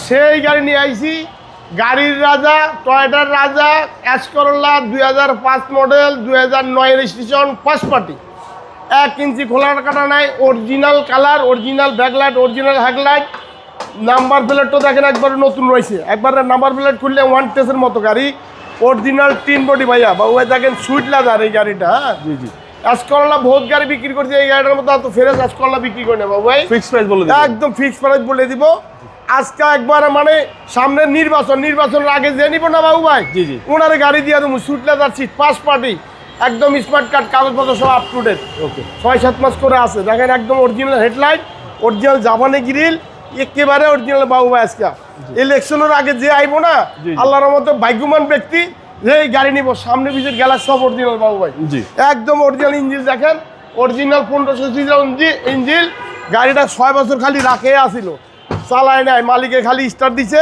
সেই গাড়ি নিয়ে আইছি, গাড়ির রাজা, টয়োটার রাজা, S Corolla 2005 model, 2009 registration, first party. 1 inch খোলার কাটা নাই, original colour, original backlight, original headlight, number প্লেটও দেখেন একবারে নতুন রয়েছে, একবারে নাম্বার প্লেট খুললে ওয়ান টেসের মতো গাড়ি, অরিজিনাল টিন বডি ভাইয়া। বাবু ভাই দেখেন সুইট লাদার এই গাড়িটা। হ্যাঁ জি জি। এস করোলা বহুত গাড়ি বিক্রি করছে, এই গাড়িটার মধ্যে এত ফ্রেশ এস করোলা বিক্রি করে না বাবু ভাই। ফিক্স প্রাইস বলে দিন, একদম ফিক্স প্রাইস বলে দিব আজকে একবারে, মানে সামনে নির্বাচনের আগে যে নিব না বাবু ভাই, জি জি, ওনারে গাড়ি দিয়ে দেবো, সুইট লাদার সিট, ফার্স্ট পার্টি, একদম স্মার্ট কার্ড, কাগজপত্র সব আপ টু ডেট। ওকে, 6-7 মাস করে আছে, দেখেন একদম অরিজিনাল হেডলাইট, অরিজিনাল জাপানি গ্রিল, একেবারে অরিজিনাল বাবু ভাই। আজকে ইলেকশনের আগে যে আইবো না, আল্লাহর মতো ভাগ্যবান ব্যক্তি যে এই গাড়ি নিব, সামনে পিছের গ্যালাস সব অরিজিনাল বাবু ভাই, একদম অরিজিনাল। ইঞ্জিন দেখেন অরিজিনাল 1500 ইঞ্জিন, গাড়িটা 6 বছর খালি রাখে আসিল, চালায় নাই, মালিকে খালি স্টার্ট দিছে,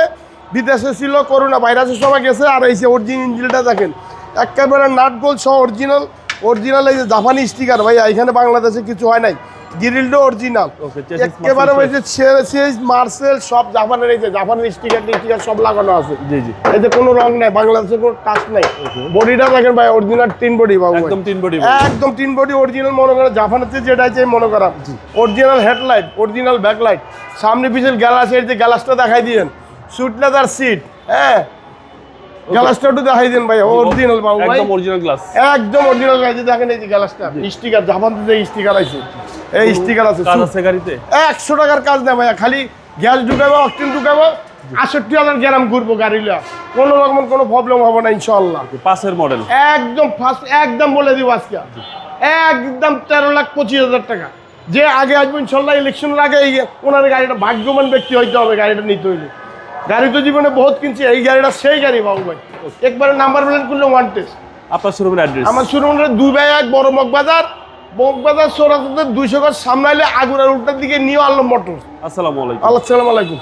বিদেশে ছিল, করোনা ভাইরাসের সময় গেছে। আর এই যে অরিজিনাল ইঞ্জিনটা দেখেন একেবারে নাট গোল সহ অরিজিনাল এই যে জাপানি স্টিকার ভাই, এখানে বাংলাদেশে কিছু হয় নাই, গ্রিলটা অরিজিনাল একেবারে, ওই যে মার্সেল সব জাপানের, এই যে জাপানের স্টিকার সব লাগানো আছে। জি জি, এই যে কোনো রং নাই, বাংলাদেশে কোনো টাচ নাই। বডিটা দেখেন ভাই অরিজিনাল টিন বডি বাবু, একদম টিন বডি, একদম টিন বডি অরিজিনাল। মনে করেন জাপানের যেটা আছে মনে করা, অরিজিনাল হেডলাইট, অরিজিনাল ব্যাকলাইট, সামনে পিছনে গ্যালাস, এই যে গ্যালাসটা দেখাই দিয়েন, সুইট লেদার সিট, হ্যাঁ গ্লাসটা একটু দেখাই দেন ভাই, অরিজিনাল বাবু ভাই, একদম অরিজিনাল গ্লাস, একদম অরিজিনাল গাড়ি। দেখেন এই যে গ্লাসটা, স্টিকার জাপান থেকে স্টিকার আছে, এই স্টিকার আছে। কাজ আছে গাড়িতে, 100 টাকার কাজ না ভাইয়া, খালি গ্যাস ঢুকাবো, অক্টেন ঢুকাবো, 68,000 গ্রাম ঘুরবো গাড়িটা, কোনো রকম কোনো প্রবলেম হবে না ইনশাআল্লাহ। 5 মডেল, একদম ফার্স্ট, একদম বলে দিব আজকে, একদম 13,25,000 টাকা। যে আগে আসবো ইনশাল্লাহ, ইলেকশনের আগে ওনার গাড়িটা, ভাগ্যবান ব্যক্তি হইতে হবে গাড়িটা নিতে হইলে। গাড়ি তো জীবনে বহুত কিনছি, এই গাড়িটা সেই গাড়ি বাবু ভাই, একবারে নাম্বার প্লেট করলে ওয়ান টেস্ট। আপনার শোরুমের অ্যাড্রেস? আমার শোরুমের 2/1 বড় মগবাজার, সৌরাস্তাতে 200 গজ সামনে আগুরার উল্টার দিকে নিউ আলম মোটরস। আসসালামু আলাইকুম। আসসালামু আলাইকুম।